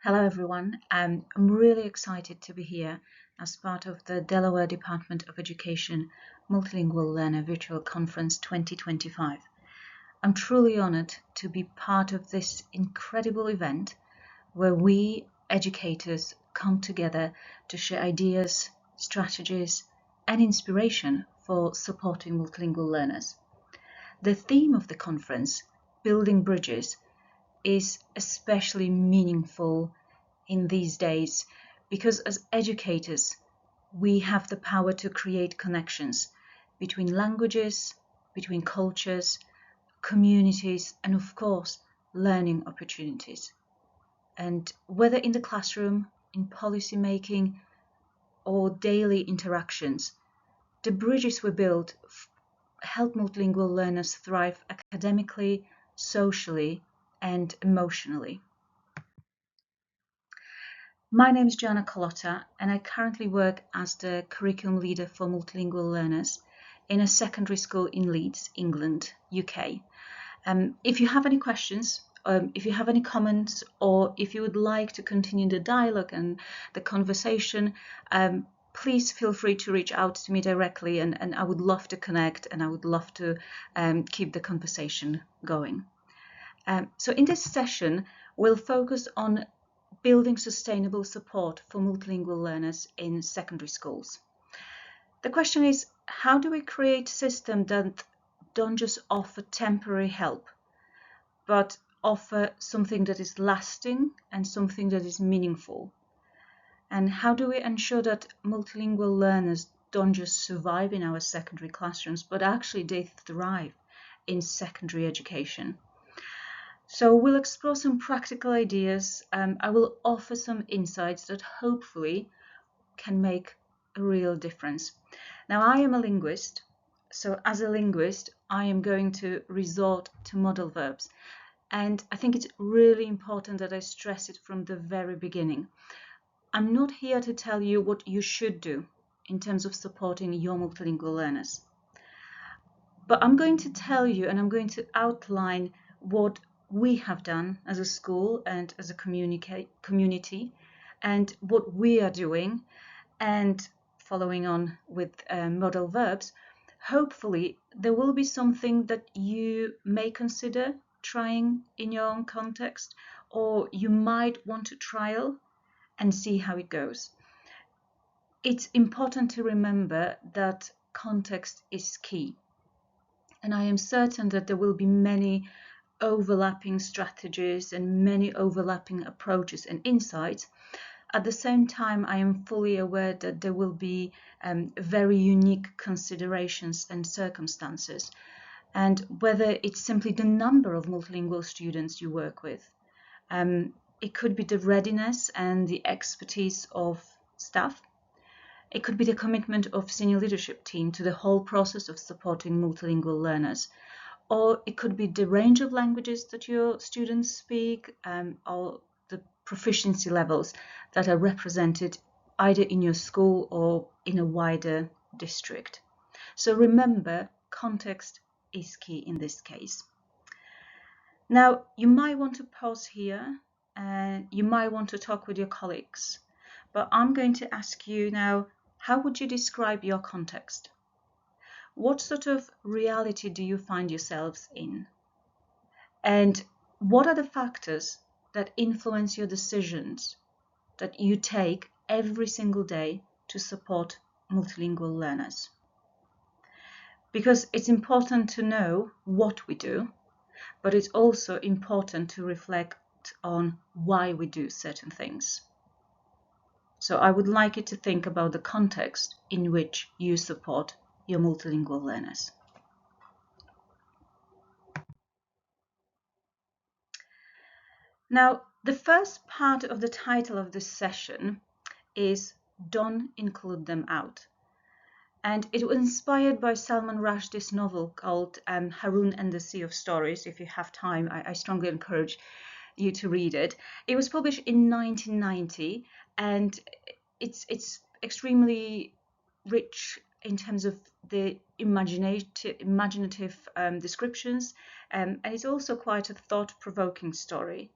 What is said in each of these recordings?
Hello, everyone. I'm really excited to be here as part of the Delaware Department of Education Multilingual Learner Virtual Conference 2025. I'm truly honored to be part of this incredible event where we educators come together to share ideas, strategies, and inspiration for supporting multilingual learners. The theme of the conference, Building Bridges, is especially meaningful in these days because as educators, we have the power to create connections between languages, between cultures, communities, and of course, learning opportunities. And whether in the classroom, in policy making, or daily interactions, the bridges we build help multilingual learners thrive academically, socially, and emotionally. My name is Joanna Kolota, and I currently work as the curriculum leader for multilingual learners in a secondary school in Leeds, England, UK. If you have any questions, if you have any comments, or if you would like to continue the dialogue and the conversation, please feel free to reach out to me directly, and I would love to connect, and I would love to keep the conversation going. So in this session, we'll focus on building sustainable support for multilingual learners in secondary schools. The question is, how do we create systems that don't just offer temporary help, but offer something that is lasting and something that is meaningful? And how do we ensure that multilingual learners don't just survive in our secondary classrooms, but actually they thrive in secondary education? So we'll explore some practical ideas. I will offer some insights that hopefully can make a real difference. Now, I am a linguist, so as a linguist, I am going to resort to modal verbs. And I think it's really important that I stress it from the very beginning. I'm not here to tell you what you should do in terms of supporting your multilingual learners. But I'm going to tell you, and I'm going to outline what we have done as a school and as a community, and what we are doing, and following on with modal verbs, hopefully there will be something that you may consider trying in your own context, or you might want to trial and see how it goes. It's important to remember that context is key. And I am certain that there will be many overlapping strategies and many overlapping approaches and insights. At the same time, I am fully aware that there will be very unique considerations and circumstances, and whether it's simply the number of multilingual students you work with. It could be the readiness and the expertise of staff. It could be the commitment of senior leadership team to the whole process of supporting multilingual learners. Or it could be the range of languages that your students speak, or the proficiency levels that are represented either in your school or in a wider district. So remember, context is key in this case. Now, you might want to pause here and you might want to talk with your colleagues, but I'm going to ask you now, how would you describe your context? What sort of reality do you find yourselves in? And what are the factors that influence your decisions that you take every single day to support multilingual learners? Because it's important to know what we do, but it's also important to reflect on why we do certain things. So I would like you to think about the context in which you support your multilingual learners. Now, the first part of the title of this session is Don't Include Them Out. And it was inspired by Salman Rushdie's novel called Harun and the Sea of Stories. If you have time, I strongly encourage you to read it. It was published in 1990, and it's extremely rich in terms of the imaginative descriptions, and it's also quite a thought-provoking story.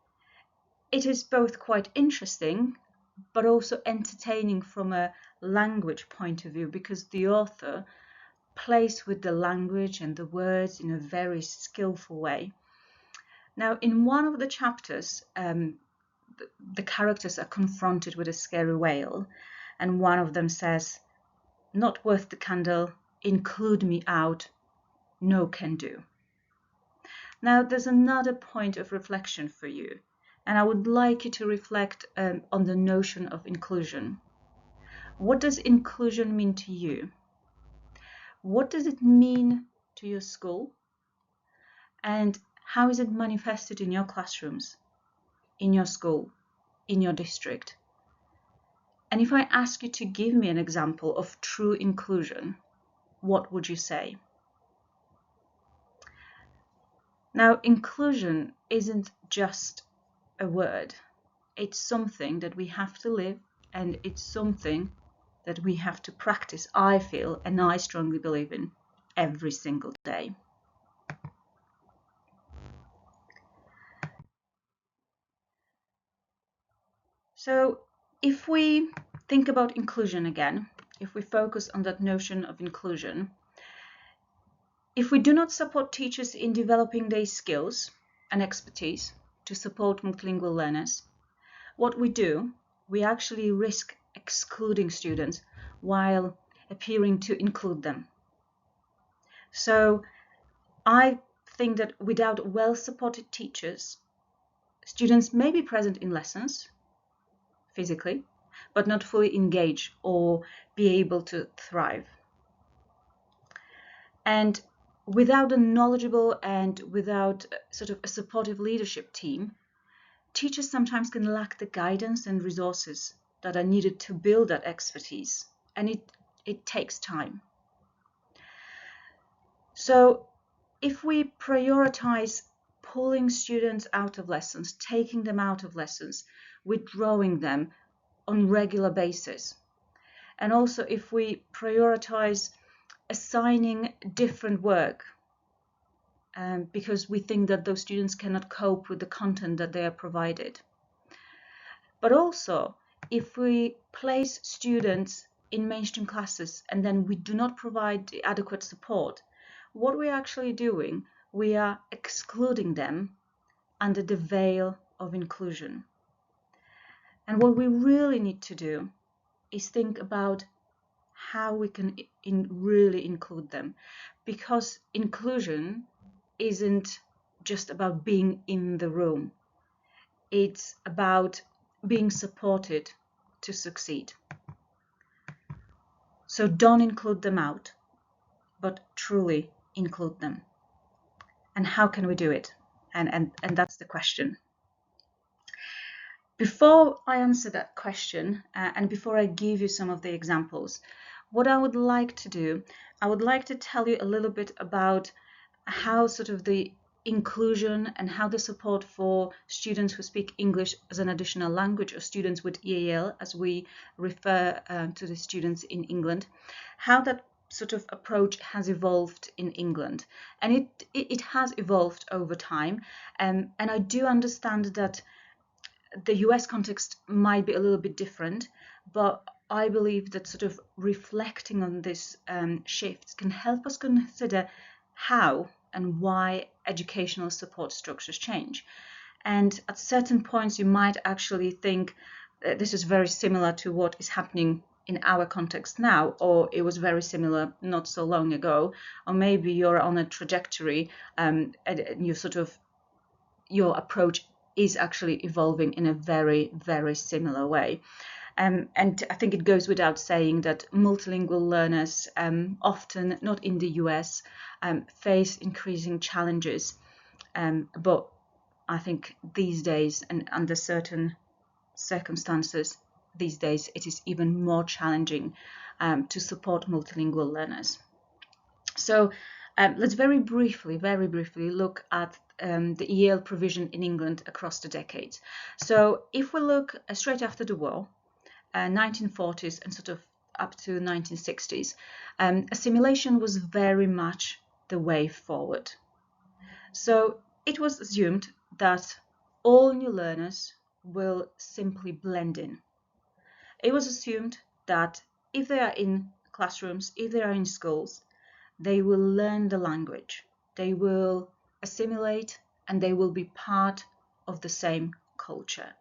it is both quite interesting, but also entertaining from a language point of view, because the author plays with the language and the words in a very skillful way. Now, in one of the chapters, the characters are confronted with a scary whale, and one of them says, "Not worth the candle, include me out, no can do." Now, there's another point of reflection for you, and I would like you to reflect on the notion of inclusion. What does inclusion mean to you? What does it mean to your school? And how is it manifested in your classrooms, in your school, in your district? And if I ask you to give me an example of true inclusion, what would you say? Now, inclusion isn't just a word. It's something that we have to live, and it's something that we have to practice, I feel, and I strongly believe in, every single day. So if we think about inclusion again, if we focus on that notion of inclusion, if we do not support teachers in developing their skills and expertise to support multilingual learners, what we actually risk excluding students while appearing to include them. So I think that without well-supported teachers, students may be present in lessons physically, but not fully engage or be able to thrive. And without a knowledgeable and without sort of a supportive leadership team, teachers sometimes can lack the guidance and resources that are needed to build that expertise, and it takes time. So if we prioritize pulling students out of lessons, taking them out of lessons, withdrawing them on regular basis, and also if we prioritize assigning different work because we think that those students cannot cope with the content that they are provided. But also, if we place students in mainstream classes and then we do not provide the adequate support, what we're actually doing, we are excluding them under the veil of inclusion. And what we really need to do is think about how we can really include them, because inclusion isn't just about being in the room. It's about being supported to succeed. So don't include them out, but truly include them. And how can we do it? And that's the question. Before I answer that question, and before I give you some of the examples, what I would like to do, I would like to tell you a little bit about how sort of the inclusion and how the support for students who speak English as an additional language, or students with EAL, as we refer to the students in England, how that sort of approach has evolved in England. And it has evolved over time. And I do understand that the US context might be a little bit different, but I believe that sort of reflecting on this shift can help us consider how and why educational support structures change. And at certain points, you might actually think this is very similar to what is happening in our context now, or it was very similar not so long ago, or maybe you're on a trajectory and your approach is actually evolving in a very, very similar way. And I think it goes without saying that multilingual learners, often not in the US, face increasing challenges. But I think these days, and under certain circumstances, these days it is even more challenging to support multilingual learners. So let's very briefly look at the EL provision in England across the decades. So if we look straight after the war, 1940s and sort of up to 1960s, assimilation was very much the way forward. So it was assumed that all new learners will simply blend in. It was assumed that if they are in classrooms, if they are in schools, they will learn the language, they will assimilate, and they will be part of the same culture.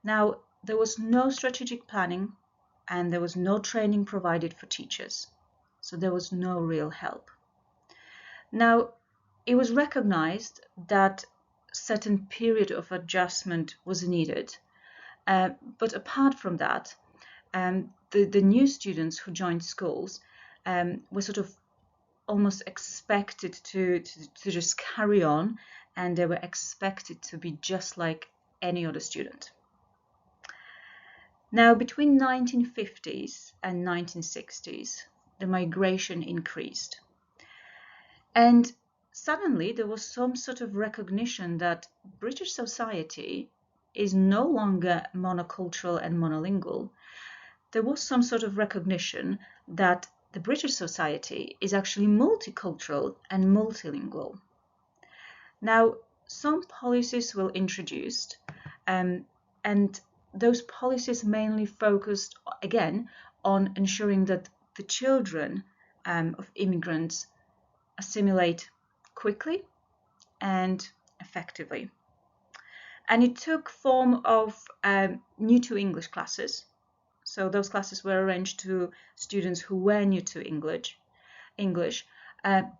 Now, there was no strategic planning and there was no training provided for teachers, so there was no real help. Now, it was recognized that a certain period of adjustment was needed, but apart from that, the new students who joined schools were sort of almost expected to just carry on, and they were expected to be just like any other student. Now, between 1950s and 1960s, the migration increased. And suddenly there was some sort of recognition that British society is no longer monocultural and monolingual. There was some sort of recognition that the British society is actually multicultural and multilingual. Now, some policies were introduced, and those policies mainly focused, again, on ensuring that the children of immigrants assimilate quickly and effectively. And it took form of new to English classes. So those classes were arranged to students who were new to English,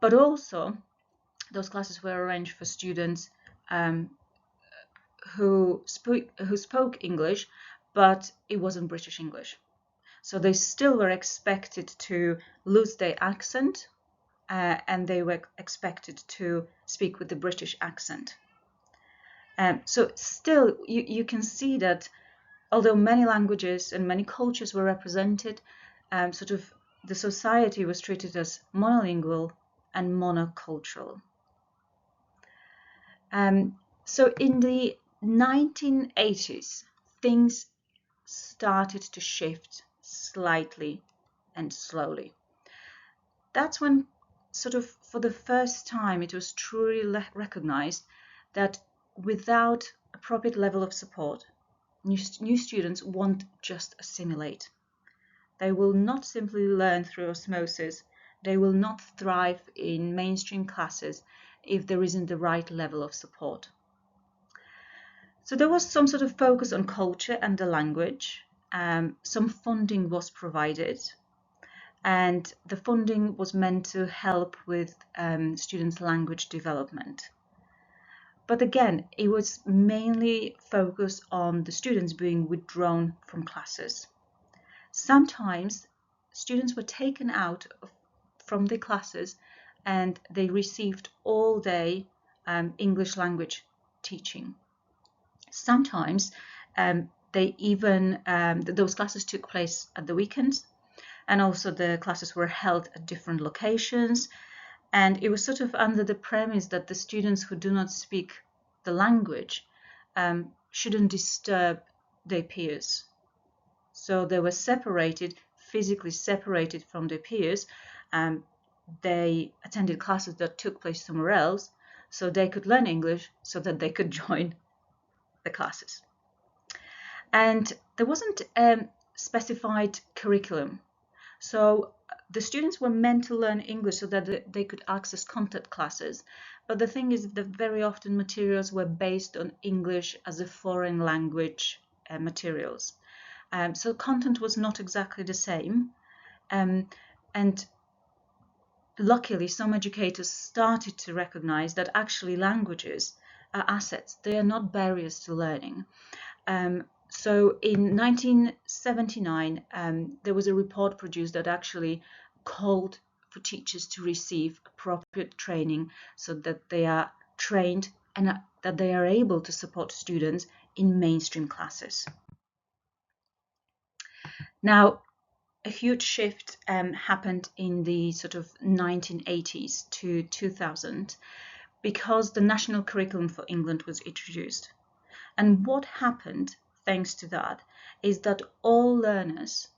but also those classes were arranged for students who spoke English, but it wasn't British English. So they still were expected to lose their accent, and they were expected to speak with the British accent. So still, you can see that although many languages and many cultures were represented, sort of the society was treated as monolingual and monocultural. So in the 1980s, things started to shift slightly and slowly. That's when, sort of for the first time, it was truly recognized that without appropriate level of support, new students won't just assimilate. They will not simply learn through osmosis. They will not thrive in mainstream classes if there isn't the right level of support. So there was some sort of focus on culture and the language. Some funding was provided, and the funding was meant to help with students' language development. But again, it was mainly focused on the students being withdrawn from classes. Sometimes students were taken out from the classes and they received all day English language teaching. Sometimes they even those classes took place at the weekends, and also the classes were held at different locations, and it was sort of under the premise that the students who do not speak the language shouldn't disturb their peers. So they were separated, physically separated from their peers. They attended classes that took place somewhere else, so they could learn English so that they could join the classes. And there wasn't a specified curriculum. So the students were meant to learn English so that they could access content classes. But the thing is that very often materials were based on English as a foreign language materials. So content was not exactly the same. And luckily, some educators started to recognize that actually languages are assets. They are not barriers to learning. So in 1979, there was a report produced that actually called for teachers to receive appropriate training so that they are trained and that they are able to support students in mainstream classes. Now, a huge shift happened in the sort of 1980s to 2000 because the national curriculum for England was introduced. And what happened thanks to that is that all learners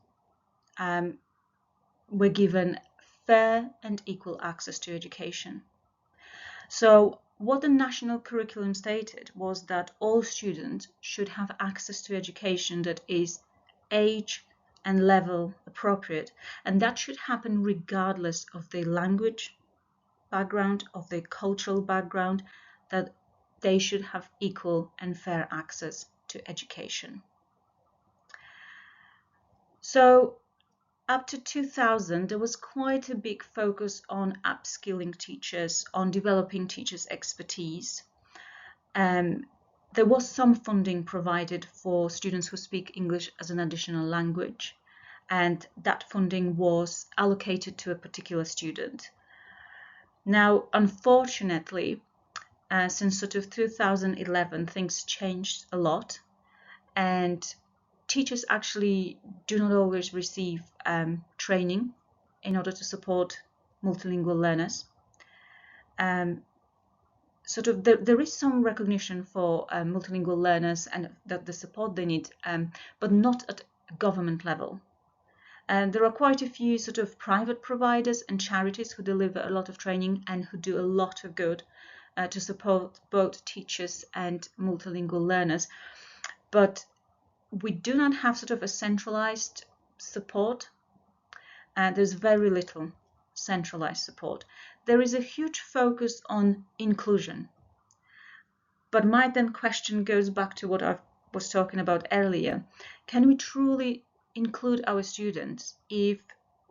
were given fair and equal access to education. So what the national curriculum stated was that all students should have access to education that is age and level appropriate, and that should happen regardless of their language background, of their cultural background, that they should have equal and fair access to education. So up to 2000, there was quite a big focus on upskilling teachers, on developing teachers' expertise. There was some funding provided for students who speak English as an additional language, and that funding was allocated to a particular student. Now, unfortunately, since sort of 2011, things changed a lot, and teachers actually do not always receive training in order to support multilingual learners. There is some recognition for multilingual learners and the support they need, but not at government level. And there are quite a few sort of private providers and charities who deliver a lot of training and who do a lot of good to support both teachers and multilingual learners. But we do not have sort of a centralized support, and there's very little centralized support. There is a huge focus on inclusion. But my then question goes back to what I was talking about earlier. Can we truly include our students if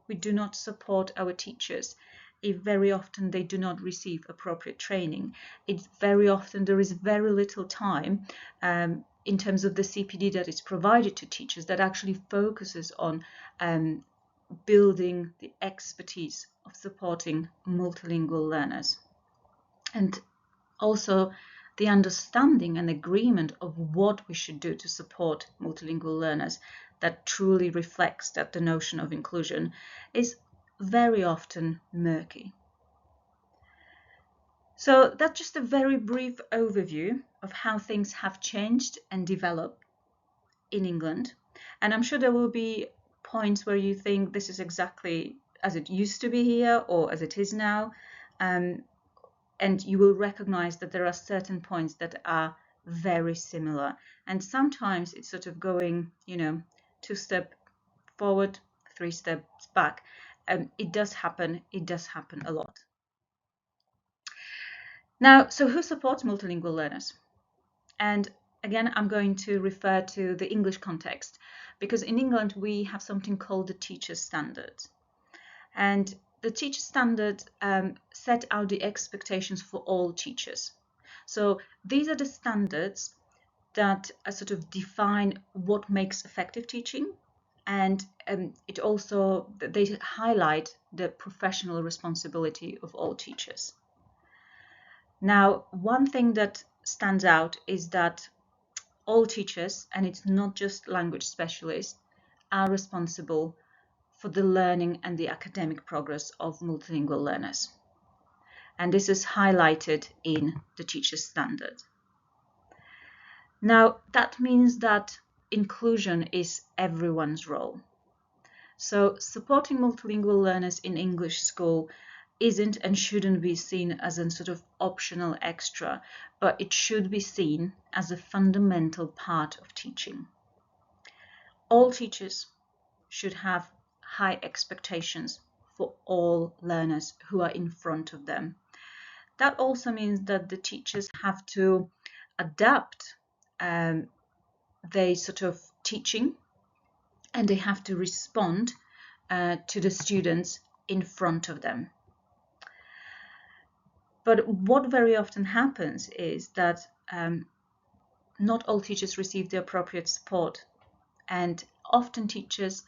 we do not support our teachers, if very often they do not receive appropriate training? It's very often there is very little time in terms of the CPD that is provided to teachers that actually focuses on building the expertise of supporting multilingual learners. And also the understanding and agreement of what we should do to support multilingual learners that truly reflects that the notion of inclusion is very often murky. So that's just a very brief overview of how things have changed and developed in England. And I'm sure there will be points where you think this is exactly as it used to be here or as it is now. And you will recognize that there are certain points that are very similar. And sometimes it's sort of going, 2 steps forward, 3 steps back. It does happen a lot. Now, so who supports multilingual learners? And again, I'm going to refer to the English context, because in England we have something called the Teachers' Standard. And the Teachers' Standard set out the expectations for all teachers. So these are the standards that sort of define what makes effective teaching, and it also, they highlight the professional responsibility of all teachers. Now, one thing that stands out is that all teachers, and it's not just language specialists, are responsible for the learning and the academic progress of multilingual learners. And this is highlighted in the Teachers' Standard. Now, that means that inclusion is everyone's role. So supporting multilingual learners in English school isn't and shouldn't be seen as a sort of optional extra, but it should be seen as a fundamental part of teaching. All teachers should have high expectations for all learners who are in front of them. That also means that the teachers have to adapt their sort of teaching, and they have to respond to the students in front of them. But what very often happens is that not all teachers receive the appropriate support, and often teachers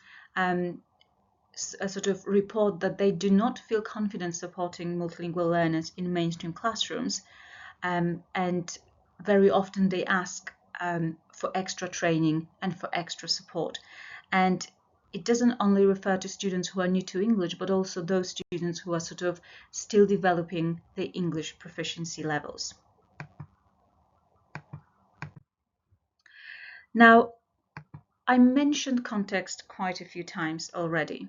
sort of report that they do not feel confident supporting multilingual learners in mainstream classrooms, and very often they ask for extra training and for extra support. And it doesn't only refer to students who are new to English, but also those students who are sort of still developing their English proficiency levels. Now, I mentioned context quite a few times already.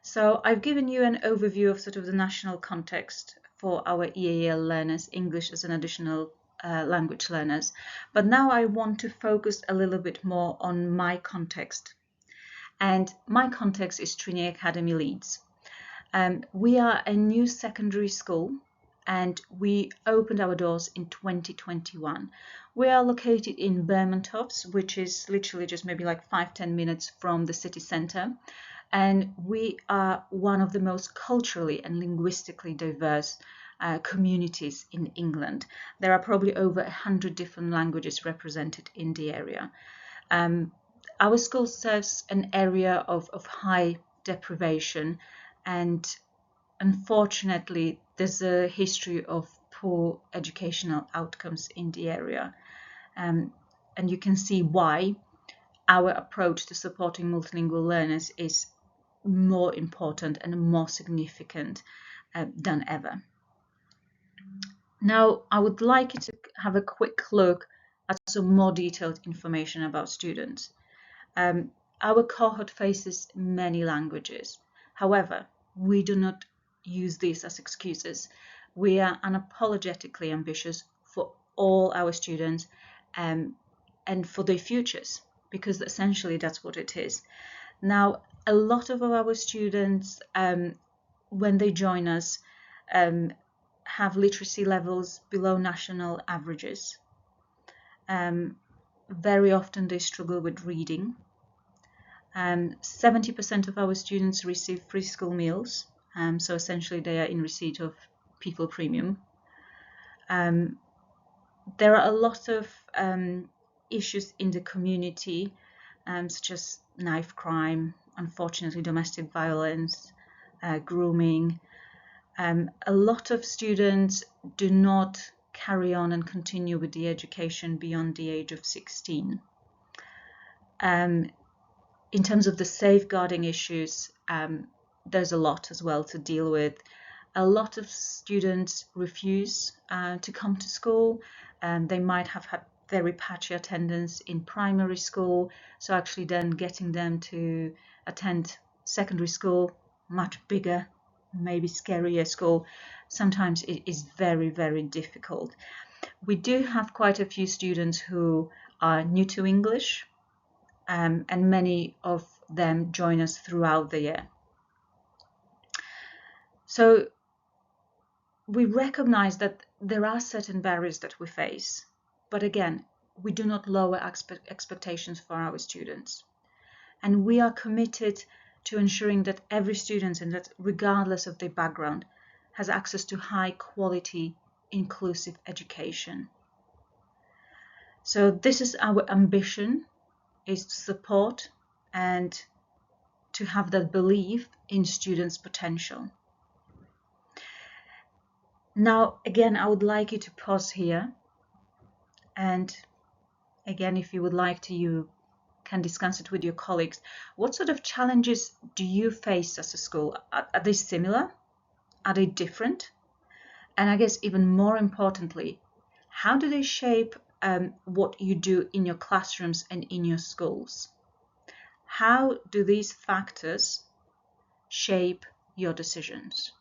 So I've given you an overview of sort of the national context for our EAL learners, English as an additional language learners. But now I want to focus a little bit more on my context. And my context is Trinity Academy Leeds. We are a new secondary school and we opened our doors in 2021. We are located in Bermontops, which is literally just maybe like 5-10 minutes from the city centre. And we are one of the most culturally and linguistically diverse communities in England. There are probably over 100 different languages represented in the area. Our school serves an area of high deprivation, and unfortunately there's a history of poor educational outcomes in the area. And you can see why our approach to supporting multilingual learners is more important and more significant than ever. Now, I would like you to have a quick look at some more detailed information about students. Our cohort faces many languages. However, we do not use these as excuses. We are unapologetically ambitious for all our students and for their futures, because essentially that's what it is. Now, a lot of our students, when they join us, have literacy levels below national averages. Very often they struggle with reading. 70% of our students receive free school meals, so essentially they are in receipt of People Premium. There are a lot of issues in the community, such as knife crime, unfortunately domestic violence, grooming. A lot of students do not carry on and continue with the education beyond the age of 16. In terms of the safeguarding issues, there's a lot as well to deal with. A lot of students refuse to come to school. They might have had very patchy attendance in primary school, so actually then getting them to attend secondary school, much bigger, maybe scarier school, sometimes it is very, very difficult. We do have quite a few students who are new to English, and many of them join us throughout the year. So we recognize that there are certain barriers that we face, but again, we do not lower expectations for our students. And we are committed to ensuring that every student, and that regardless of their background, has access to high quality, inclusive education. So this is our ambition, is to support and to have that belief in students' potential. Now, again, I would like you to pause here. And again, if you would like to, you can discuss it with your colleagues. What sort of challenges do you face as a school? Are they similar? Are they different? And I guess even more importantly, how do they shape what you do in your classrooms and in your schools? How do these factors shape your decisions?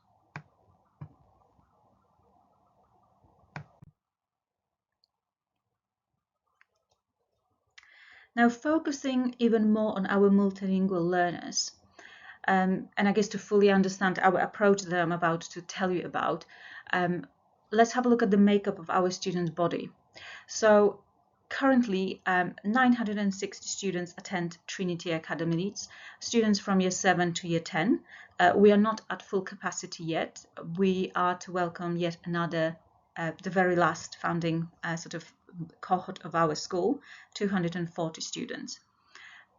Now, focusing even more on our multilingual learners, and I guess to fully understand our approach that I'm about to tell you about, let's have a look at the makeup of our student body. So currently, 960 students attend Trinity Academy Leeds, students from year 7 to year 10. We are not at full capacity yet. We are to welcome yet another, the very last founding sort of cohort of our school, 240 students.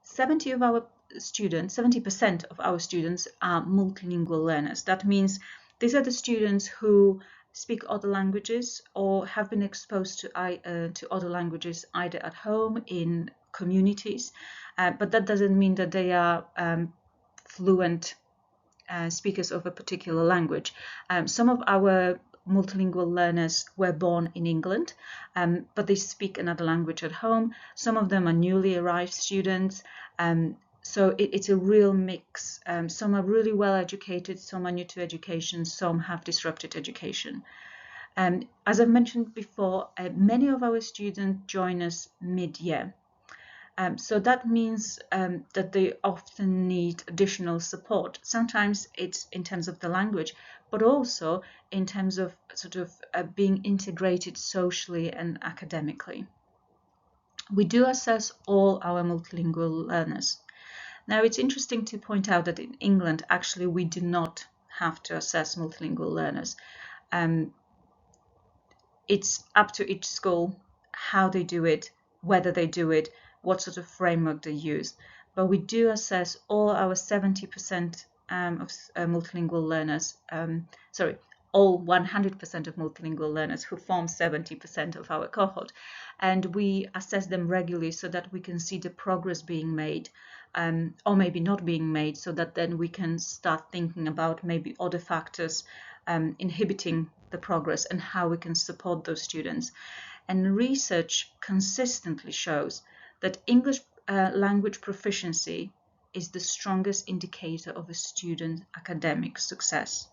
70% of our students are multilingual learners. That means these are the students who speak other languages or have been exposed to other languages either at home, in communities, but that doesn't mean that they are fluent speakers of a particular language. Some of our multilingual learners were born in England, but they speak another language at home. Some of them are newly arrived students. So it's a real mix. Some are really well educated, some are new to education, some have disrupted education. As I've mentioned before, many of our students join us mid-year. So that means that they often need additional support. Sometimes it's in terms of the language, but also in terms of sort of being integrated socially and academically. We do assess all our multilingual learners. Now, it's interesting to point out that in England, actually, we do not have to assess multilingual learners. It's up to each school how they do it, whether they do it, what sort of framework they use. But we do assess all our 70% of multilingual learners, all 100% of multilingual learners who form 70% of our cohort. And we assess them regularly so that we can see the progress being made, or maybe not being made, so that then we can start thinking about maybe other factors inhibiting the progress and how we can support those students. And research consistently shows that English language proficiency is the strongest indicator of a student's academic success.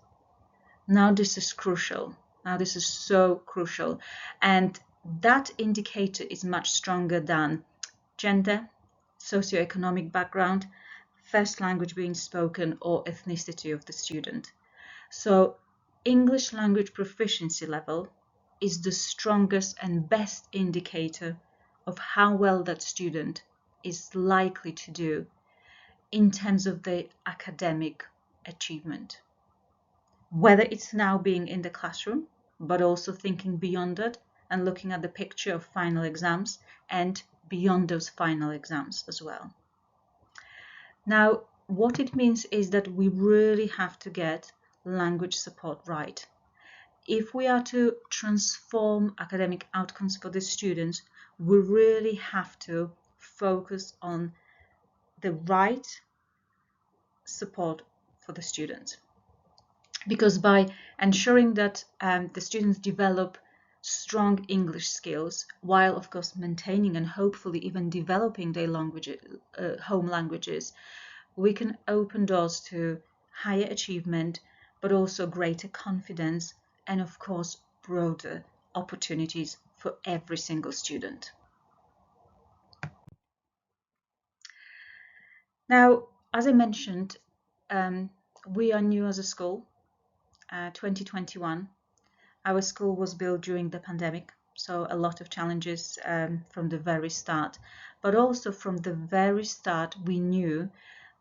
Now this is crucial. Now this is so crucial. And that indicator is much stronger than gender, socioeconomic background, first language being spoken, or ethnicity of the student. So English language proficiency level is the strongest and best indicator of how well that student is likely to do in terms of their academic achievement. Whether it's now being in the classroom, but also thinking beyond that and looking at the picture of final exams and beyond those final exams as well. Now, what it means is that we really have to get language support right. If we are to transform academic outcomes for the students, we really have to focus on the right support for the students. Because by ensuring that the students develop strong English skills, while of course maintaining and hopefully even developing their home languages, we can open doors to higher achievement, but also greater confidence and of course broader opportunities for every single student. Now, as I mentioned, we are new as a school, 2021. Our school was built during the pandemic, so a lot of challenges from the very start. But also from the very start, we knew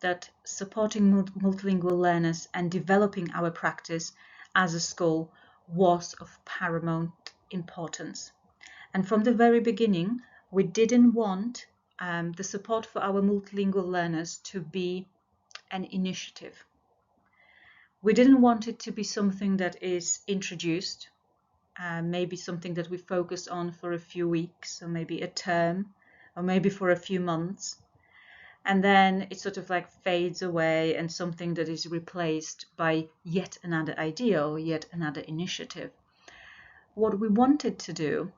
that supporting multilingual learners and developing our practice as a school was of paramount importance. And from the very beginning, we didn't want the support for our multilingual learners to be an initiative. We didn't want it to be something that is introduced, maybe something that we focus on for a few weeks, or maybe a term, or maybe for a few months. And then it sort of like fades away and something that is replaced by yet another idea or yet another initiative. What we wanted to do,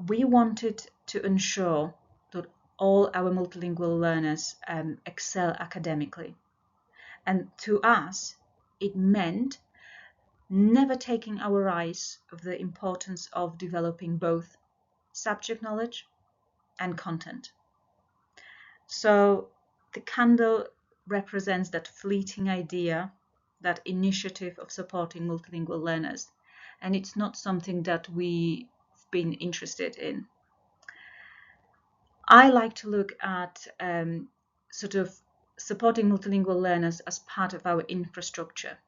we wanted to ensure that all our multilingual learners excel academically. And to us, it meant never taking our eyes off the importance of developing both subject knowledge and content. So the candle represents that fleeting idea, that initiative of supporting multilingual learners, and it's not something that we've been interested in. I like to look at sort of supporting multilingual learners as part of our infrastructure.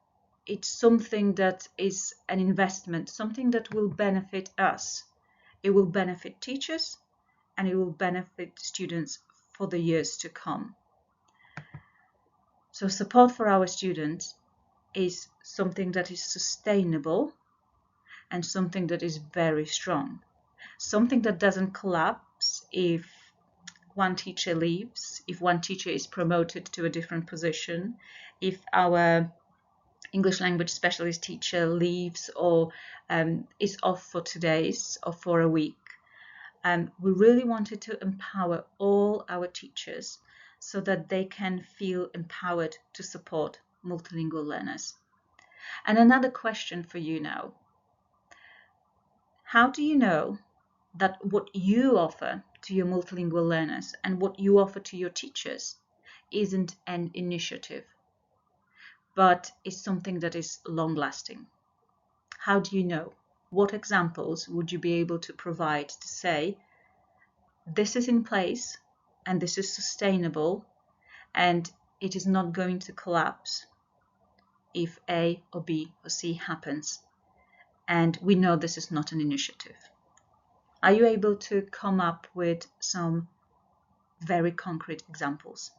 It's something that is an investment, something that will benefit us. It will benefit teachers and it will benefit students for the years to come. So support for our students is something that is sustainable and something that is very strong. Something that doesn't collapse if one teacher leaves, if one teacher is promoted to a different position, if our English language specialist teacher leaves or is off for 2 days or for a week. We really wanted to empower all our teachers so that they can feel empowered to support multilingual learners. And another question for you now. How do you know that what you offer to your multilingual learners and what you offer to your teachers isn't an initiative, but is something that is long-lasting? How do you know? What examples would you be able to provide to say, this is in place and this is sustainable and it is not going to collapse if A or B or C happens, and we know this is not an initiative? Are you able to come up with some very concrete examples?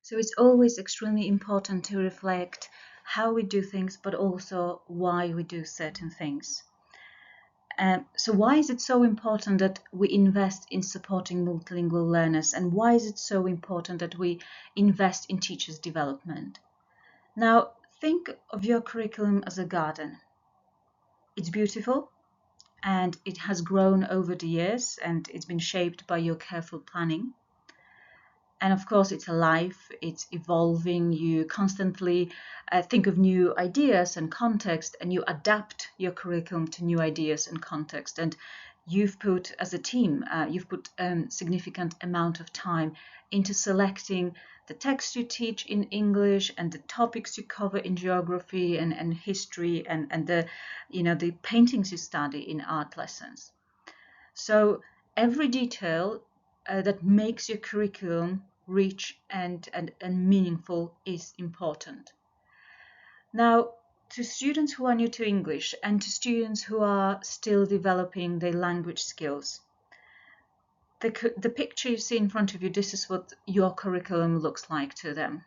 So it's always extremely important to reflect how we do things, but also why we do certain things. So why is it so important that we invest in supporting multilingual learners, and why is it so important that we invest in teachers' development? Now, think of your curriculum as a garden. It's beautiful and it has grown over the years and it's been shaped by your careful planning. And of course, it's alive, it's evolving. You constantly think of new ideas and context, and you adapt your curriculum to new ideas and context. And you've put, as a team, you've put significant amount of time into selecting the text you teach in English and the topics you cover in geography and history and the, the paintings you study in art lessons. So every detail that makes your curriculum rich and meaningful is important. Now, to students who are new to English and to students who are still developing their language skills, the picture you see in front of you, this is what your curriculum looks like to them.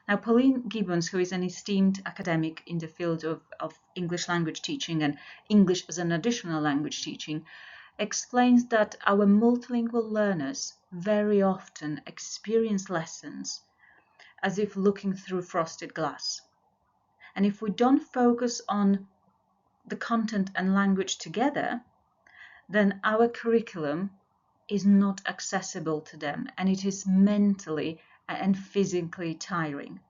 Now, Pauline Gibbons, who is an esteemed academic in the field of English language teaching and English as an additional language teaching, explains that our multilingual learners very often experience lessons as if looking through frosted glass. And if we don't focus on the content and language together, then our curriculum is not accessible to them, and it is mentally and physically tiring.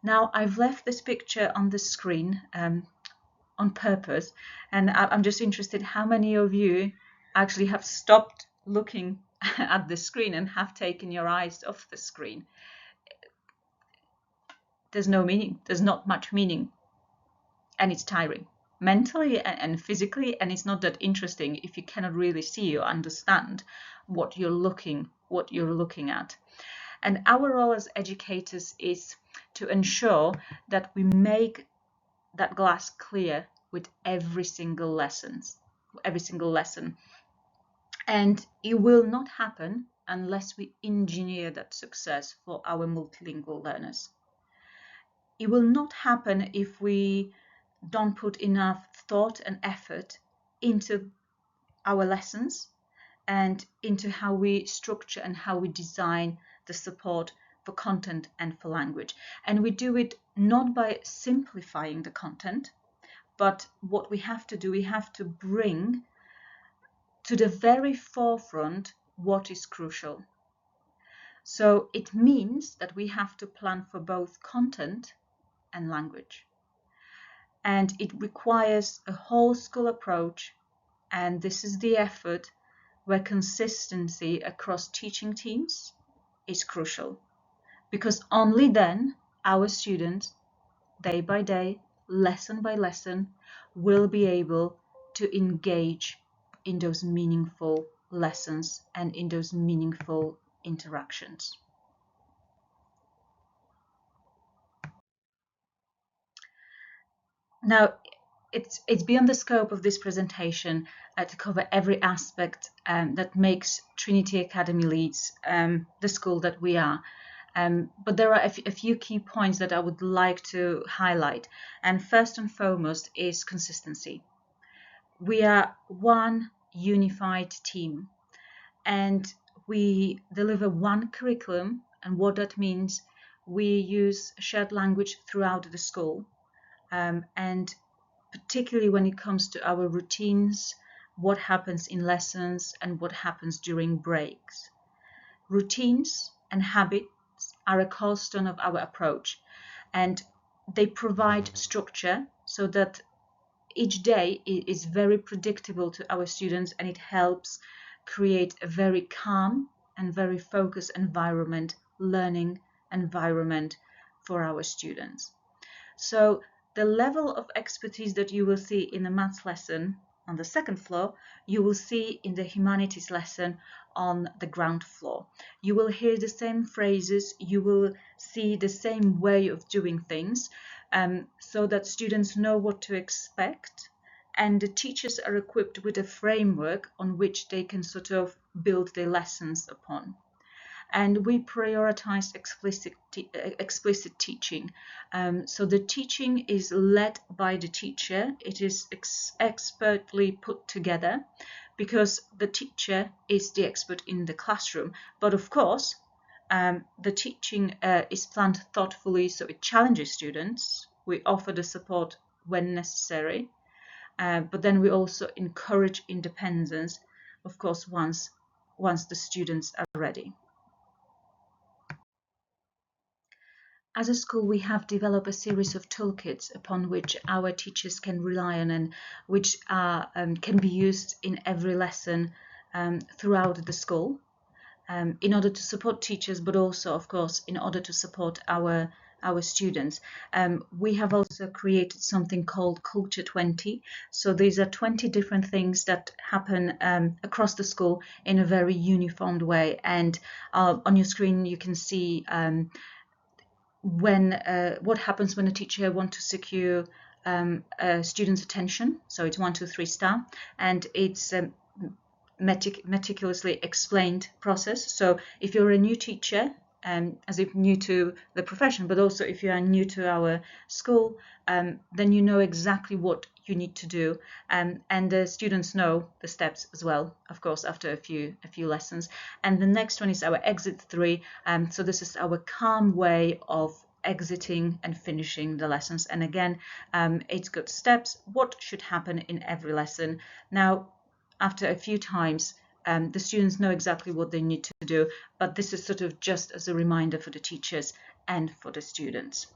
Now, I've left this picture on the screen on purpose, and I'm just interested how many of you actually have stopped looking at the screen and have taken your eyes off the screen. There's no meaning, there's not much meaning, and it's tiring mentally and physically, and it's not that interesting if you cannot really see or understand what you're looking at. And our role as educators is to ensure that we make that glass clear with every single lesson. And it will not happen unless we engineer that success for our multilingual learners. It will not happen if we don't put enough thought and effort into our lessons and into how we structure and how we design the support for content and for language. And we do it not by simplifying the content, but what we have to do, we have to bring to the very forefront what is crucial. So it means that we have to plan for both content and language. And it requires a whole school approach, and this is the effort where consistency across teaching teams is crucial, because only then our students, day by day, lesson by lesson, will be able to engage in those meaningful lessons and in those meaningful interactions. Now, it's beyond the scope of this presentation to cover every aspect that makes Trinity Academy Leeds the school that we are. But there are a few key points that I would like to highlight. And first and foremost is consistency. We are one unified team, and we deliver one curriculum. And what that means, we use shared language throughout the school. And particularly when it comes to our routines, what happens in lessons and what happens during breaks. Routines and habits are a cornerstone of our approach, and they provide structure so that each day is very predictable to our students, and it helps create a very calm and very focused learning environment for our students. So the level of expertise that you will see in the maths lesson on the second floor, you will see in the humanities lesson on the ground floor. You will hear the same phrases, you will see the same way of doing things, so that students know what to expect, and the teachers are equipped with a framework on which they can sort of build their lessons upon. And we prioritize explicit teaching. So the teaching is led by the teacher. It is expertly put together because the teacher is the expert in the classroom. But of course, the teaching is planned thoughtfully, so it challenges students. We offer the support when necessary, but then we also encourage independence, of course, once the students are ready. As a school, we have developed a series of toolkits upon which our teachers can rely on, and which can be used in every lesson throughout the school, in order to support teachers, but also, of course, in order to support our students. We have also created something called Culture 20. So these are 20 different things that happen across the school in a very uniformed way. And on your screen, you can see what happens when a teacher wants to secure a student's attention. So it's 1, 2, 3 star, and it's meticulously explained process. So if you're a new teacher, as if new to the profession, but also if you are new to our school, then you know exactly what you need to do, and the students know the steps as well, of course, after a few lessons. And the next one is our exit 3. So this is our calm way of exiting and finishing the lessons. And again, it's got steps, what should happen in every lesson. Now, after a few times, the students know exactly what they need to do, but this is sort of just as a reminder for the teachers and for the students.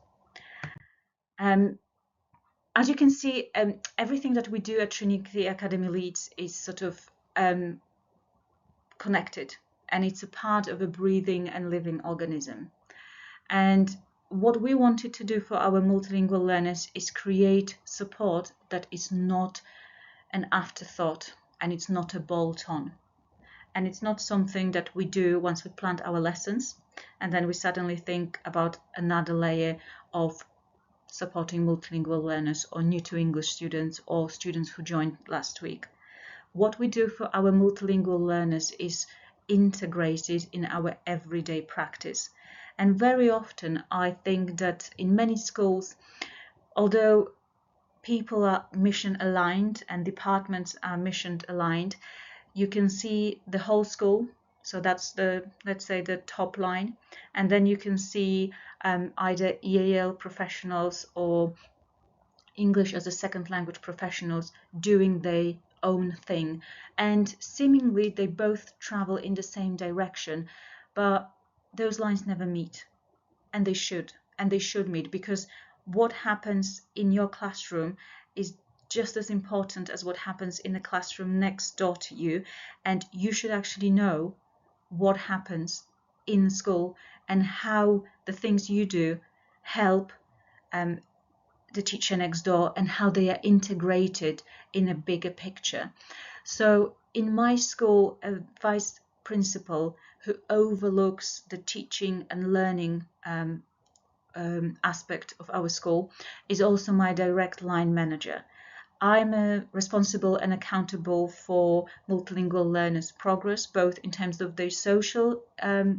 As you can see, everything that we do at Trinity Academy Leeds is sort of connected, and it's a part of a breathing and living organism. And what we wanted to do for our multilingual learners is create support that is not an afterthought, and it's not a bolt-on. And it's not something that we do once we plant our lessons, and then we suddenly think about another layer of supporting multilingual learners or new to English students or students who joined last week. What we do for our multilingual learners is integrated in our everyday practice. And very often, I think that in many schools, although people are mission aligned and departments are mission aligned, you can see the whole school. So that's let's say the top line, and then you can see either EAL professionals or English as a second language professionals doing their own thing, and seemingly they both travel in the same direction, but those lines never meet, and they should meet, because what happens in your classroom is just as important as what happens in the classroom next door to you, and you should actually know what happens in school and how the things you do help the teacher next door, and how they are integrated in a bigger picture. So in my school, a vice principal who overlooks the teaching and learning aspect of our school is also my direct line manager. I'm responsible and accountable for multilingual learners' progress, both in terms of their social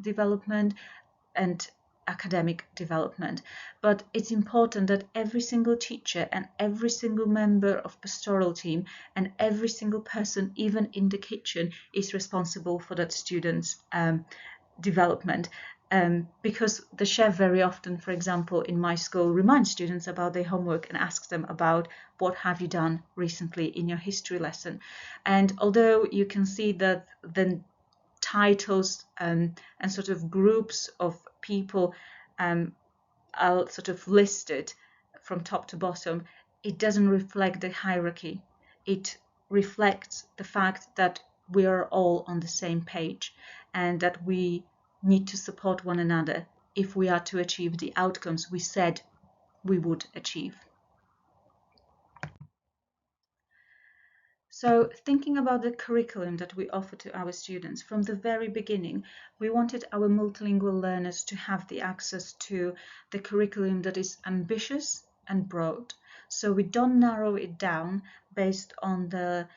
development and academic development. But it's important that every single teacher and every single member of pastoral team and every single person, even in the kitchen, is responsible for that student's development. because the chef very often, for example, in my school, reminds students about their homework and asks them about what have you done recently in your history lesson. And although you can see that the titles and sort of groups of people are sort of listed from top to bottom, it doesn't reflect the hierarchy. It reflects the fact that we are all on the same page and that we need to support one another if we are to achieve the outcomes we said we would achieve. So thinking about the curriculum that we offer to our students, from the very beginning, we wanted our multilingual learners to have the access to the curriculum that is ambitious and broad. So we don't narrow it down based on the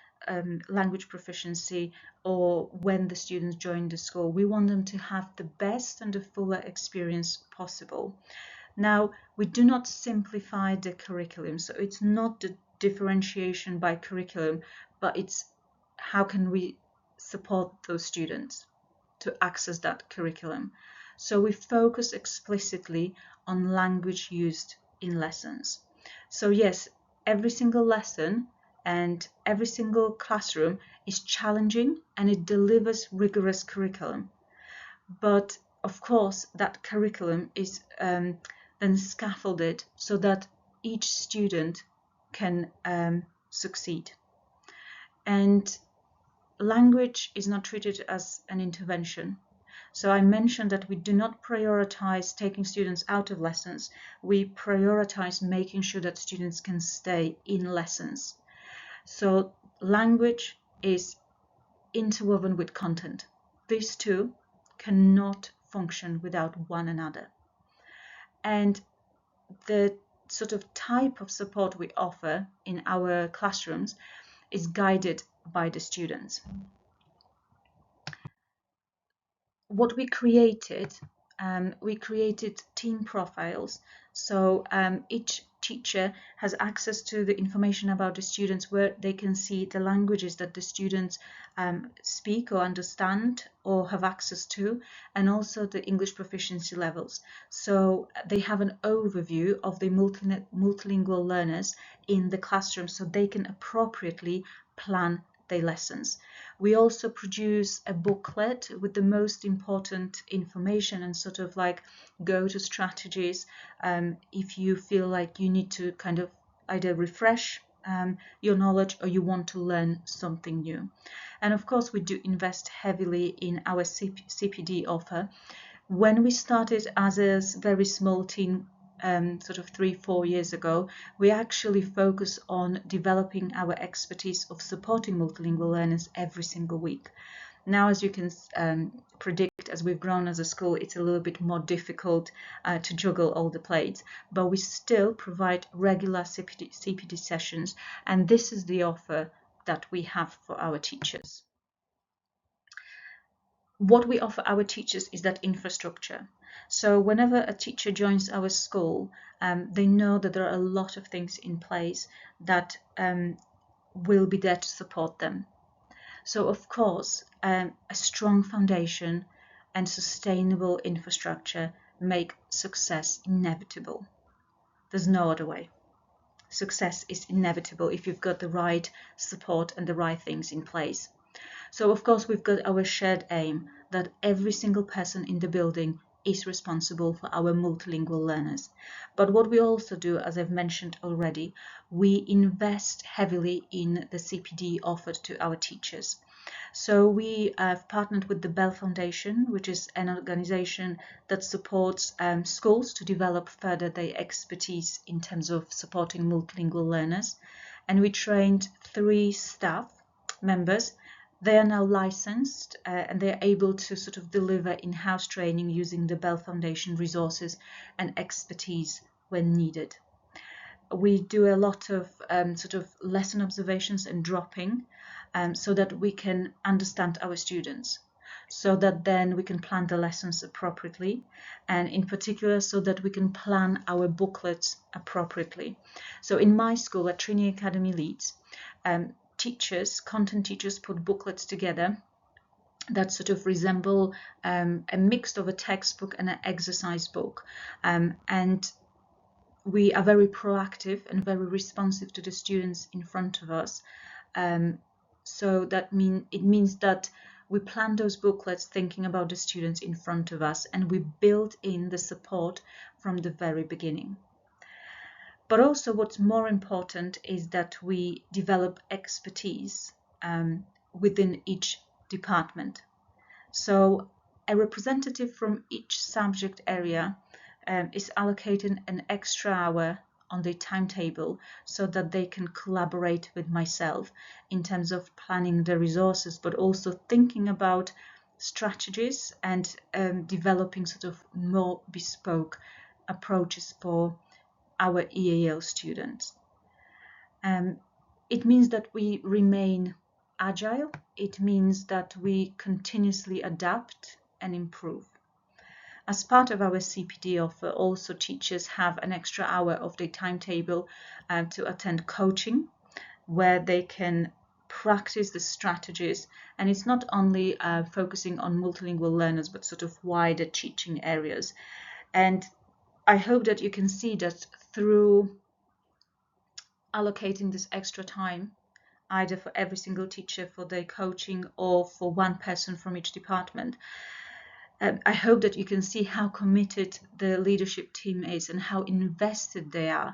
language proficiency or when the students join the school. We want them to have the best and the fuller experience possible. Now, we do not simplify the curriculum, so it's not the differentiation by curriculum, but it's how can we support those students to access that curriculum. So we focus explicitly on language used in lessons. So yes, every single lesson and every single classroom is challenging and it delivers rigorous curriculum. But of course, that curriculum is then scaffolded so that each student can succeed. And language is not treated as an intervention. So I mentioned that we do not prioritize taking students out of lessons. We prioritize making sure that students can stay in lessons. So language is interwoven with content. These two cannot function without one another. And the sort of type of support we offer in our classrooms is guided by the students. What we created team profiles. So each teacher has access to the information about the students where they can see the languages that the students speak or understand or have access to, and also the English proficiency levels. So they have an overview of the multilingual learners in the classroom so they can appropriately plan their lessons. We also produce a booklet with the most important information and sort of like go-to strategies if you feel like you need to kind of either refresh your knowledge or you want to learn something new. And of course, we do invest heavily in our CPD offer. When we started as a very small team, sort of 3-4 years ago, we actually focus on developing our expertise of supporting multilingual learners every single week. Now, as you can predict, as we've grown as a school, it's a little bit more difficult to juggle all the plates, but we still provide regular CPD sessions, and this is the offer that we have for our teachers. What we offer our teachers is that infrastructure. So whenever a teacher joins our school, they know that there are a lot of things in place that will be there to support them. So of course, a strong foundation and sustainable infrastructure make success inevitable. There's no other way. Success is inevitable if you've got the right support and the right things in place. So of course we've got our shared aim that every single person in the building is responsible for our multilingual learners. But what we also do, as I've mentioned already, we invest heavily in the CPD offered to our teachers. So we have partnered with the Bell Foundation, which is an organization that supports schools to develop further their expertise in terms of supporting multilingual learners. And we trained 3 staff members. They are now licensed and they're able to sort of deliver in-house training using the Bell Foundation resources and expertise when needed. We do a lot of sort of lesson observations and dropping so that we can understand our students, so that then we can plan the lessons appropriately, and in particular so that we can plan our booklets appropriately. So in my school at Trinity Academy Leeds, content teachers put booklets together that sort of resemble a mix of a textbook and an exercise book. And we are very proactive and very responsive to the students in front of us. So it means that we plan those booklets thinking about the students in front of us, and we build in the support from the very beginning. But also what's more important is that we develop expertise within each department. So a representative from each subject area is allocated an extra hour on the timetable so that they can collaborate with myself in terms of planning the resources, but also thinking about strategies and developing sort of more bespoke approaches for our EAL students. It means that we remain agile. It means that we continuously adapt and improve. As part of our CPD offer, also teachers have an extra hour of their timetable to attend coaching, where they can practice the strategies. And it's not only focusing on multilingual learners, but sort of wider teaching areas. And I hope that you can see that through allocating this extra time, either for every single teacher for their coaching or for one person from each department, I hope that you can see how committed the leadership team is and how invested they are.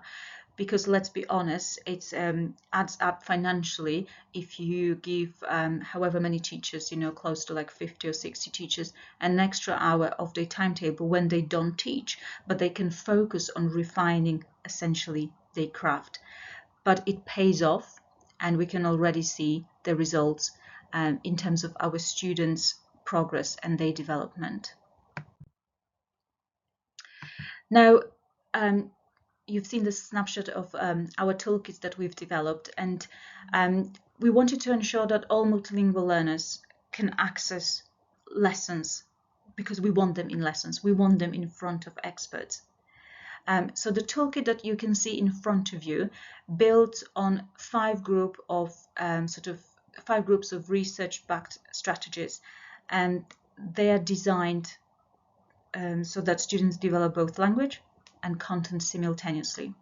Because let's be honest, it adds up financially if you give however many teachers, close to like 50 or 60 teachers, an extra hour of their timetable when they don't teach, but they can focus on refining essentially their craft. But it pays off, and we can already see the results in terms of our students' progress and their development. Now, you've seen the snapshot of our toolkits that we've developed, and we wanted to ensure that all multilingual learners can access lessons, because we want them in lessons. We want them in front of experts. So the toolkit that you can see in front of you builds on five groups of research-backed strategies, and they are designed so that students develop both language and content simultaneously.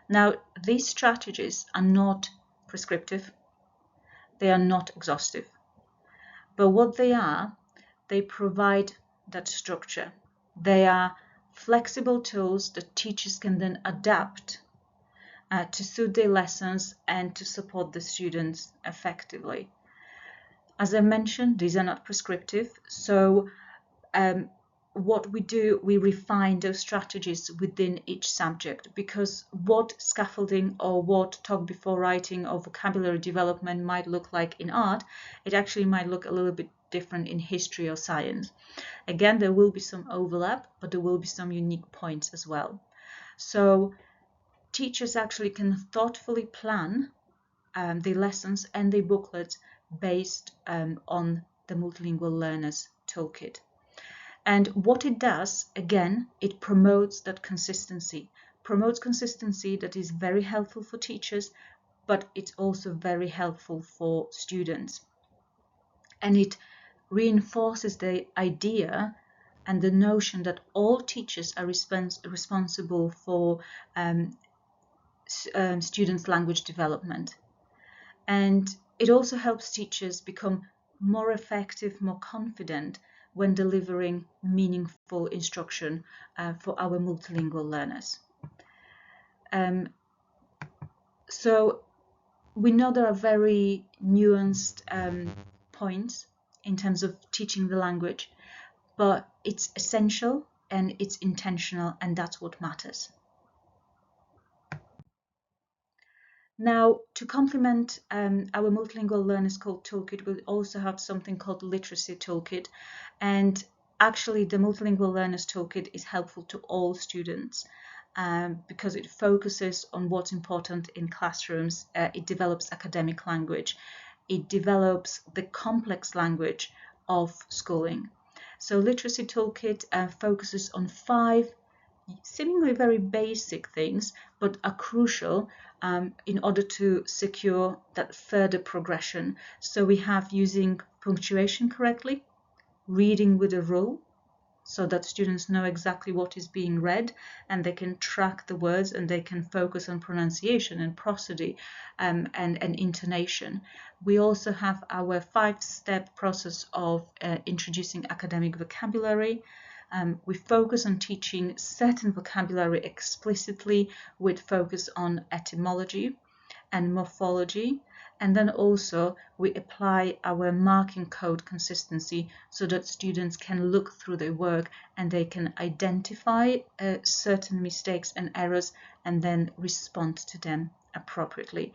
Now, these strategies are not prescriptive, they are not exhaustive, but what they provide that structure. They are flexible tools that teachers can then adapt to suit their lessons and to support the students effectively. As I mentioned, these are not prescriptive, so what we do, we refine those strategies within each subject, because what scaffolding or what talk before writing or vocabulary development might look like in art, it actually might look a little bit different in history or science. Again, there will be some overlap, but there will be some unique points as well. So teachers actually can thoughtfully plan their lessons and their booklets based on the Multilingual Learners Toolkit. And what it does, again, it promotes that consistency, that is very helpful for teachers, but it's also very helpful for students. And it reinforces the idea and the notion that all teachers are responsible for students' language development. And it also helps teachers become more effective, more confident when delivering meaningful instruction for our multilingual learners. So we know there are very nuanced points in terms of teaching the language, but it's essential and it's intentional, and that's what matters. Now, to complement our Multilingual Learners Toolkit, we also have something called Literacy Toolkit. And actually, the Multilingual Learners Toolkit is helpful to all students because it focuses on what's important in classrooms. It develops academic language. It develops the complex language of schooling. So Literacy Toolkit focuses on 5 seemingly very basic things, but are crucial in order to secure that further progression. So we have using punctuation correctly, reading with a rule, so that students know exactly what is being read and they can track the words and they can focus on pronunciation and prosody and intonation. We also have our 5-step process of introducing academic vocabulary. We focus on teaching certain vocabulary explicitly with focus on etymology and morphology. And then also we apply our marking code consistency so that students can look through their work and they can identify certain mistakes and errors and then respond to them appropriately.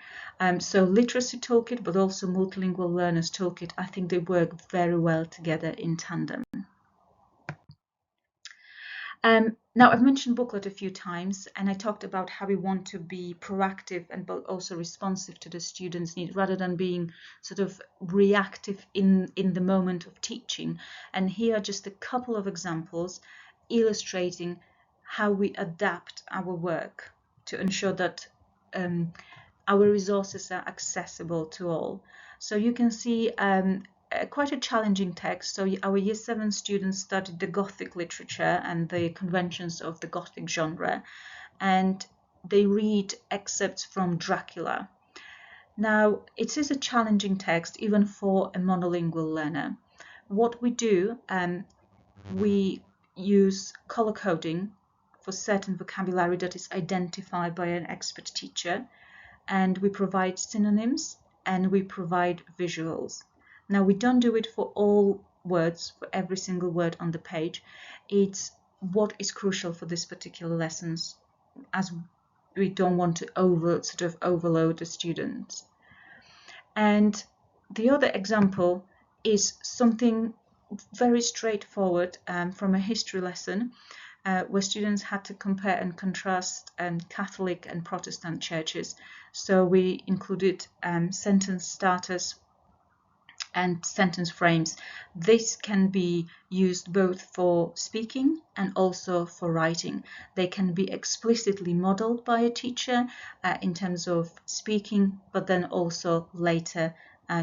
So literacy toolkit, but also multilingual learners toolkit, I think they work very well together in tandem. Now, I've mentioned booklet a few times, and I talked about how we want to be proactive and but also responsive to the students' need rather than being sort of reactive in the moment of teaching. And here are just a couple of examples illustrating how we adapt our work to ensure that our resources are accessible to all. So you can see quite a challenging text. So our Year 7 students studied the Gothic literature and the conventions of the Gothic genre, and they read excerpts from Dracula. Now, it is a challenging text even for a monolingual learner. What we do, we use color coding for certain vocabulary that is identified by an expert teacher, and we provide synonyms and we provide visuals. Now, we don't do it for all words, for every single word on the page. It's what is crucial for this particular lessons, as we don't want to overload the students. And the other example is something very straightforward from a history lesson where students had to compare and contrast Catholic and Protestant churches. So we included sentence starters and sentence frames. This can be used both for speaking and also for writing. They can be explicitly modeled by a teacher in terms of speaking, but then also later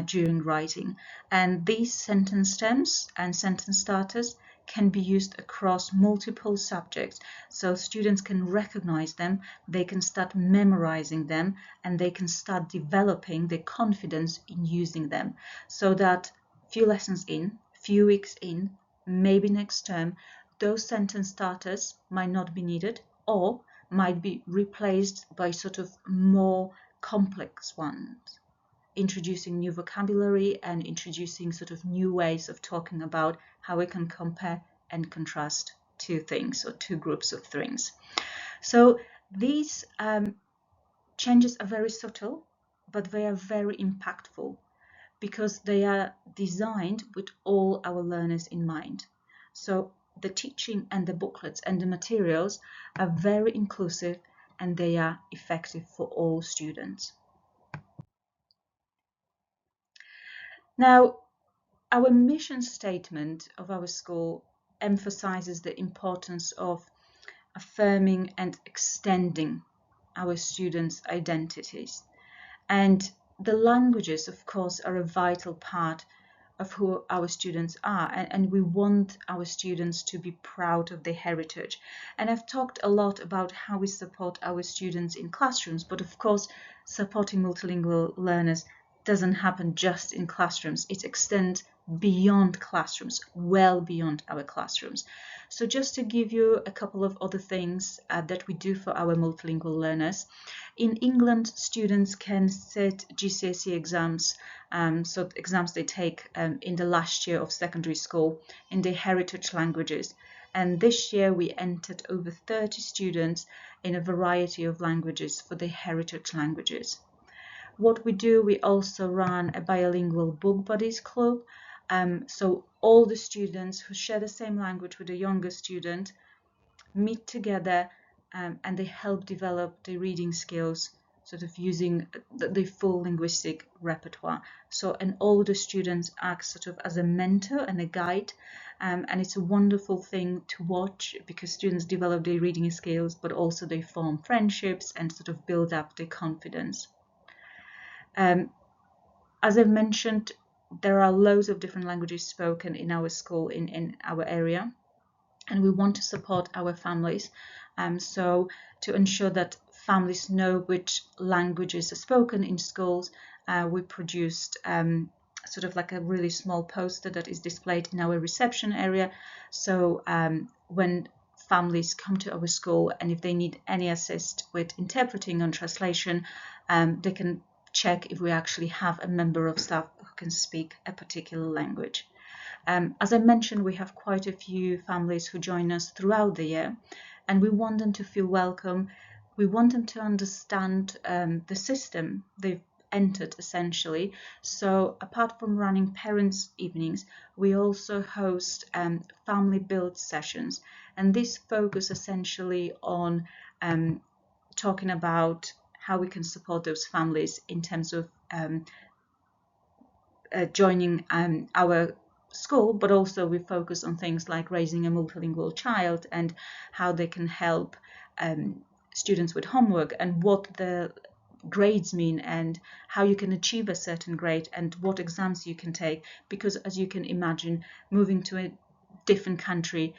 during writing. And these sentence stems and sentence starters can be used across multiple subjects, so students can recognize them, they can start memorizing them, and they can start developing their confidence in using them, so that few lessons in, few weeks in, maybe next term, those sentence starters might not be needed or might be replaced by sort of more complex ones, introducing new vocabulary and introducing sort of new ways of talking about how we can compare and contrast two things or two groups of things. So these changes are very subtle, but they are very impactful because they are designed with all our learners in mind. So the teaching and the booklets and the materials are very inclusive and they are effective for all students. Now, our mission statement of our school emphasizes the importance of affirming and extending our students' identities. And the languages, of course, are a vital part of who our students are. And we want our students to be proud of their heritage. And I've talked a lot about how we support our students in classrooms, but of course, supporting multilingual learners doesn't happen just in classrooms. It extends beyond classrooms, well beyond our classrooms. So just to give you a couple of other things that we do for our multilingual learners. In England, students can sit GCSE exams, so exams they take in the last year of secondary school in their heritage languages. And this year we entered over 30 students in a variety of languages for their heritage languages. What we do, we also run a bilingual book buddies club. So all the students who share the same language with a younger student meet together and they help develop their reading skills sort of using the full linguistic repertoire. So an older student acts sort of as a mentor and a guide, and it's a wonderful thing to watch because students develop their reading skills, but also they form friendships and sort of build up their confidence. As I've mentioned, there are loads of different languages spoken in our school, in our area, and we want to support our families. So to ensure that families know which languages are spoken in schools, we produced sort of like a really small poster that is displayed in our reception area. So when families come to our school and if they need any assist with interpreting and translation, they can check if we actually have a member of staff who can speak a particular language. As I mentioned, we have quite a few families who join us throughout the year, and we want them to feel welcome. We want them to understand the system they've entered, essentially. So apart from running parents' evenings, we also host family build sessions, and this focus essentially on talking about how we can support those families in terms of joining our school, but also we focus on things like raising a multilingual child and how they can help students with homework and what the grades mean and how you can achieve a certain grade and what exams you can take, because as you can imagine, moving to a different country,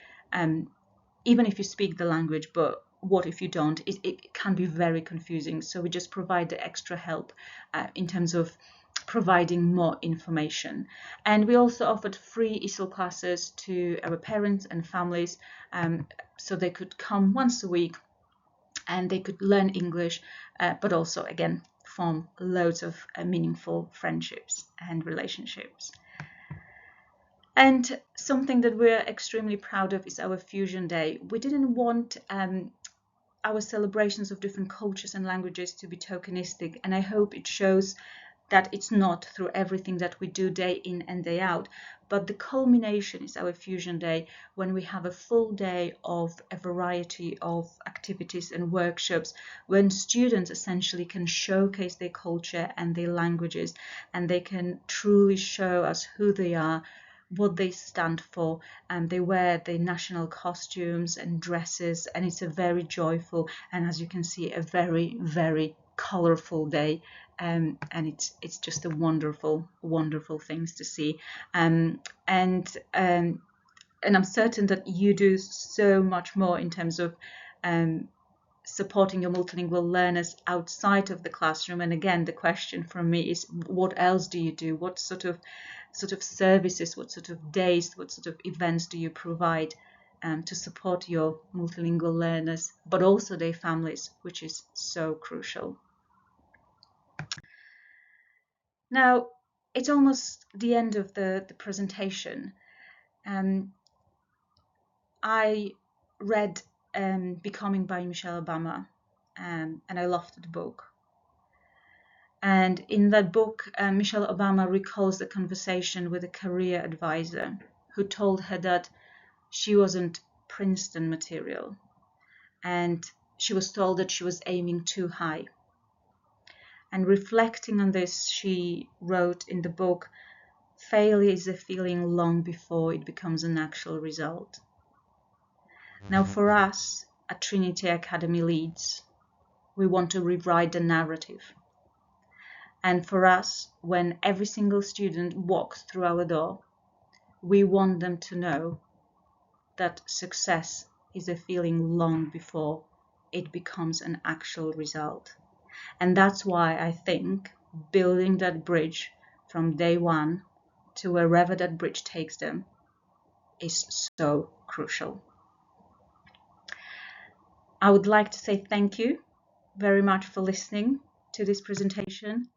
even if you speak the language, but what if you don't, it can be very confusing. So we just provide the extra help in terms of providing more information. And we also offered free ESOL classes to our parents and families, so they could come once a week and they could learn English, but also again form loads of meaningful friendships and relationships. And something that we're extremely proud of is our Fusion Day. We didn't want our celebrations of different cultures and languages to be tokenistic, and I hope it shows that it's not through everything that we do day in and day out, but the culmination is our Fusion Day, when we have a full day of a variety of activities and workshops, when students essentially can showcase their culture and their languages, and they can truly show us who they are, what they stand for, and they wear their national costumes and dresses, and it's a very joyful and, as you can see, a very, very colorful day. And it's just a wonderful things to see, and I'm certain that you do so much more in terms of supporting your multilingual learners outside of the classroom. And again, the question from me is, what else do you do? What sort of services, what sort of days, what sort of events do you provide to support your multilingual learners, but also their families, which is so crucial. Now, it's almost the end of the presentation. I read Becoming by Michelle Obama, and I loved the book. And in that book, Michelle Obama recalls a conversation with a career advisor who told her that she wasn't Princeton material, and she was told that she was aiming too high. And reflecting on this, she wrote in the book, "Failure is a feeling long before it becomes an actual result." Now, for us at Trinity Academy Leeds, we want to rewrite the narrative. And for us, when every single student walks through our door, we want them to know that success is a feeling long before it becomes an actual result. And that's why I think building that bridge from day one to wherever that bridge takes them is so crucial. I would like to say thank you very much for listening to this presentation.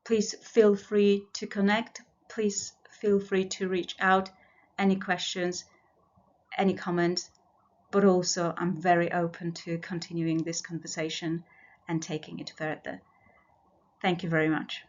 Please feel free to connect. Please feel free to reach out, any questions, any comments, but also I'm very open to continuing this conversation and taking it further. Thank you very much.